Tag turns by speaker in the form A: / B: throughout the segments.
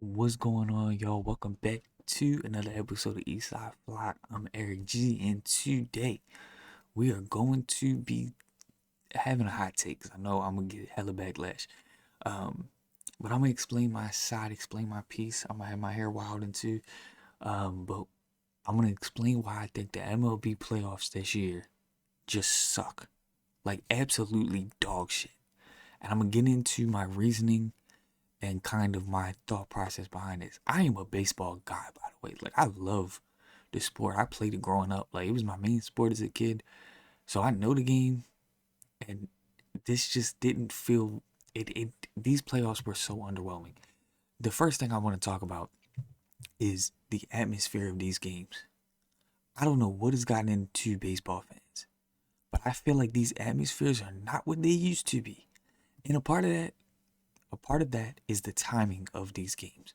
A: What's going on, y'all? Welcome back to another episode of Eastside Flock. I'm Eric G, and today we are going to be having a hot take. 'Cause I know I'm gonna get hella backlash. Um, but I'm gonna explain my side, explain my piece. I'm gonna have my hair wild into. But I'm gonna explain why I think the MLB playoffs this year just suck, like absolutely dog shit. And I'm gonna get into my reasoning and kind of my thought process behind this. I am a baseball guy, by the way. Like, I love the sport. I played it growing up. Like, it was my main sport as a kid. So I know the game, and this just didn't feel it. These playoffs were so underwhelming. The first thing I want to talk about is the atmosphere of these games. I don't know what has gotten into baseball fans, but I feel like these atmospheres are not what they used to be. And a part of that is the timing of these games.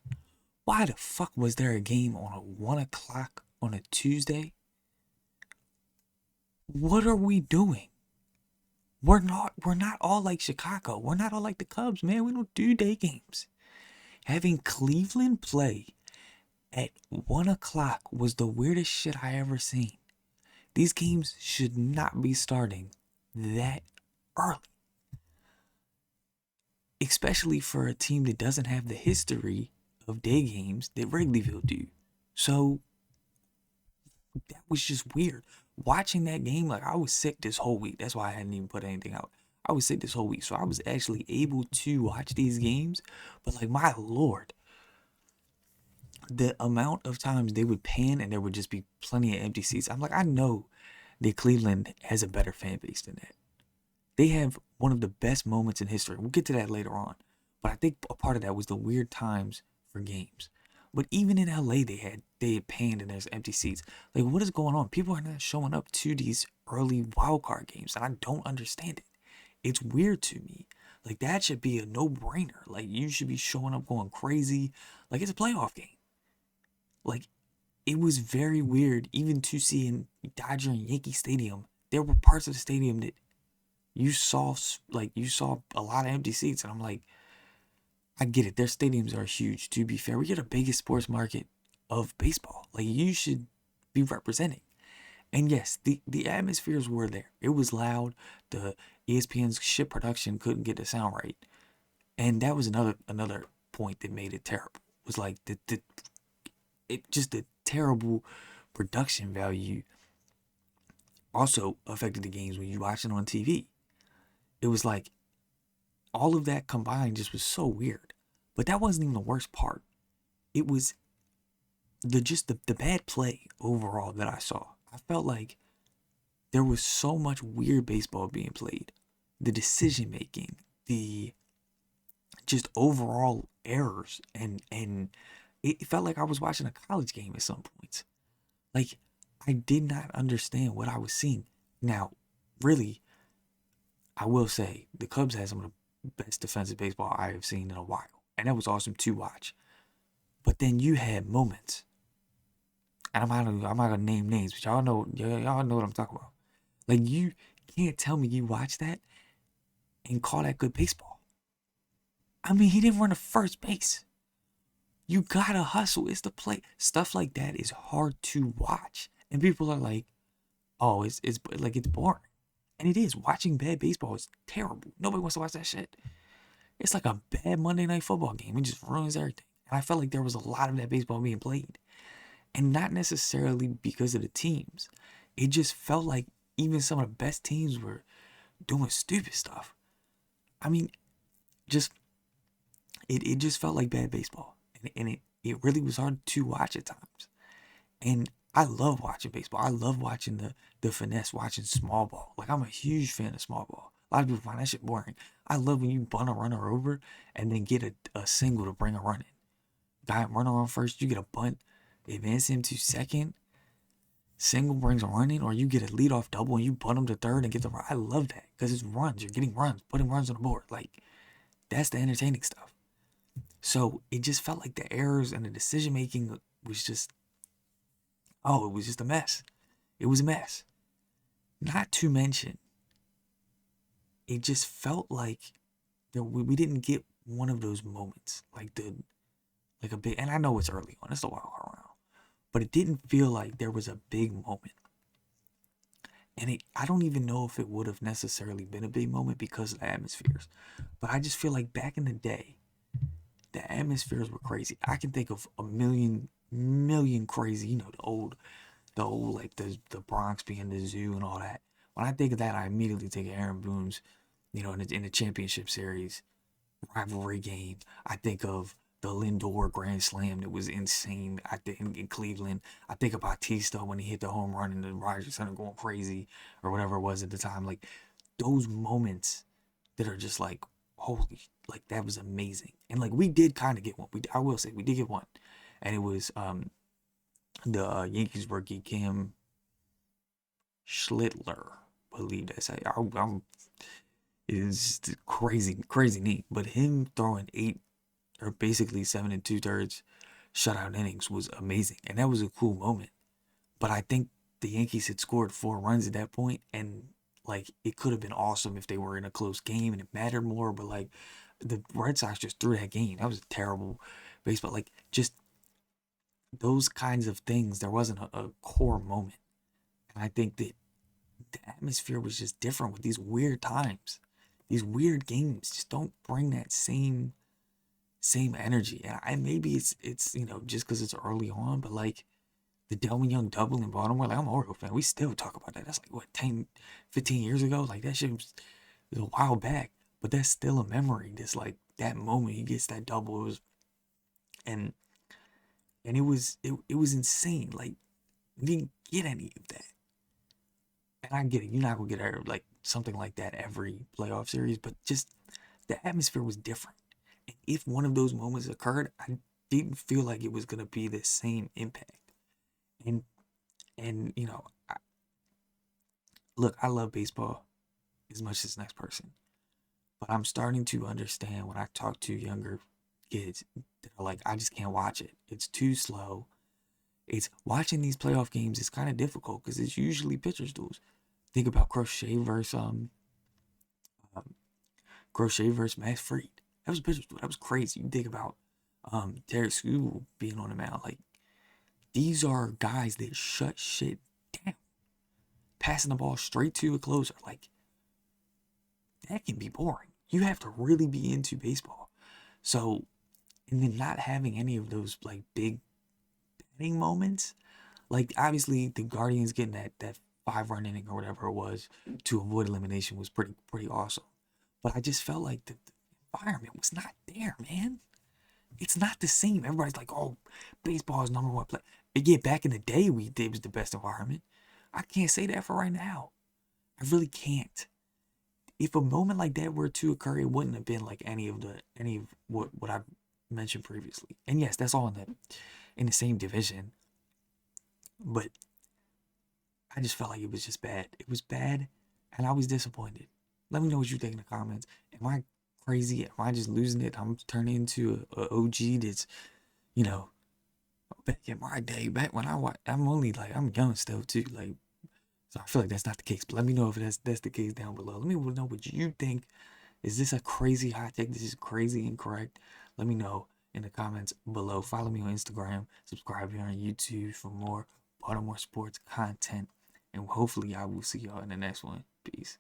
A: Why the fuck was there a game on a 1 o'clock on a Tuesday? What are we doing? We're not all like Chicago. We're not all like the Cubs, man. We don't do day games. Having Cleveland play at 1 o'clock was the weirdest shit I ever seen. These games should not be starting that early. Especially for a team that doesn't have the history of day games that Wrigleyville do. So that was just weird. Watching that game, like, I was sick this whole week. That's why I hadn't even put anything out. I was sick this whole week, so I was actually able to watch these games. But like, my lord, the amount of times they would pan and there would just be plenty of empty seats. I'm like, I know that Cleveland has a better fan base than that. They have one of the best moments in history. We'll get to that later on. But I think a part of that was the weird times for games. But even in LA, they had panned and there's empty seats. Like, what is going on? People are not showing up to these early wild card games, and I don't understand it. It's weird to me. Like, that should be a no-brainer. Like, you should be showing up going crazy. Like, it's a playoff game. Like, it was very weird even to see in Dodger and Yankee Stadium. There were parts of the stadium that you saw a lot of empty seats, and I'm like, I get it. Their stadiums are huge. To be fair, we get the biggest sports market of baseball. Like, you should be representing. And yes, the atmospheres were there. It was loud. The ESPN's ship production couldn't get the sound right, and that was another point that made it terrible. Was like the terrible production value also affected the games when you watch it on TV. It was like all of that combined just was so weird. But that wasn't even the worst part. It was the bad play overall that I saw. I felt like there was so much weird baseball being played. The decision making, the just overall errors, and it felt like I was watching a college game at some points. Like, I did not understand what I was seeing. Now, really, I will say the Cubs had some of the best defensive baseball I have seen in a while, and that was awesome to watch. But then you had moments, and I'm not gonna name names, but y'all know what I'm talking about. Like, you can't tell me you watch that and call that good baseball. I mean, he didn't run to first base. You gotta hustle. It's the play. Stuff like that is hard to watch, and people are like, "Oh, it's like it's boring," and it is. Watching bad baseball is terrible. Nobody wants to watch that shit. It's like a bad Monday night football game. It just ruins everything. And I felt like there was a lot of that baseball being played, and not necessarily because of the teams. It just felt like even some of the best teams were doing stupid stuff. I mean, just it just felt like bad baseball, and it really was hard to watch at times. And I love watching baseball. I love watching the finesse, watching small ball. Like, I'm a huge fan of small ball. A lot of people find that shit boring. I love when you bunt a runner over and then get a single to bring a run in. Guy runner on first, you get a bunt, advance him to second, single brings a run in, or you get a leadoff double and you bunt him to third and get the run. I love that because it's runs. You're getting runs, putting runs on the board. Like, that's the entertaining stuff. So it just felt like the errors and the decision making was just, oh, it was just a mess. It was a mess. Not to mention, it just felt like that we didn't get one of those moments, like like a big, and I know it's early on, it's a wild card round, but it didn't feel like there was a big moment. And I don't even know if it would have necessarily been a big moment because of the atmospheres. But I just feel like back in the day, the atmospheres were crazy. I can think of a million crazy, the old like the Bronx being the zoo and all that. When I think of that, I immediately think of Aaron Boone's, in the championship series rivalry game. I think of the Lindor Grand Slam that was insane. I think in Cleveland. I think of Bautista when he hit the home run and the Rogers Center going crazy or whatever it was at the time. Like those moments that are just like holy, like that was amazing. And like we did kind of get one. I will say we did get one, and it was the Yankees rookie Cam Schlittler. I believe that's how I'm is crazy neat. But him throwing 8 or basically 7 2/3 shutout innings was amazing, and that was a cool moment. But I think the Yankees had scored 4 runs at that point, and like it could have been awesome if they were in a close game and it mattered more. But like the Red Sox just threw that game. That was a terrible baseball. Like just those kinds of things. There wasn't a core moment, and I think that the atmosphere was just different with these weird times. These weird games just don't bring that same energy. And maybe it's just because it's early on, but like the Delvin Young double in Baltimore, like I'm an Oriole fan. We still talk about that. That's like what 10, 15 years ago. Like that shit was a while back, but that's still a memory. That's like that moment he gets that double. And it was insane. Like we didn't get any of that. And I get it. You're not gonna get like something like that every playoff series, but just the atmosphere was different. And if one of those moments occurred, I didn't feel like it was gonna be the same impact. And and look, I love baseball as much as the next person, but I'm starting to understand when I talk to younger kids that are like, I just can't watch it. It's too slow. It's watching these playoff games is kind of difficult because it's usually pitchers duels. Think about um, Crochet versus Max Fried. That was pitchers duel. That was crazy. You think about Derek Sewell being on the mound. Like these are guys that shut shit down, passing the ball straight to a closer. Like that can be boring. You have to really be into baseball. So, and then not having any of those like big batting moments, like obviously the Guardians getting that 5 run inning or whatever it was to avoid elimination was pretty awesome. But I just felt like the environment was not there, man. It's not the same. Everybody's like, oh, baseball is number one play. But yeah, back in the day, it was the best environment. I can't say that for right now. I really can't. If a moment like that were to occur, it wouldn't have been like any of what I mentioned previously. And yes, that's all in the same division. But I just felt like it was just bad. It was bad, and I was disappointed. Let me know what you think in the comments. Am I crazy? Am I just losing it? I'm turning into a OG that's, you know, back in my day, back when I'm only like, I'm young still too. Like, so I feel like that's not the case. But let me know if that's the case down below. Let me know what you think. Is this a crazy hot take? This is crazy incorrect. Let me know in the comments below. Follow me on Instagram. Subscribe here on YouTube for more Baltimore sports content. And hopefully I will see y'all in the next one. Peace.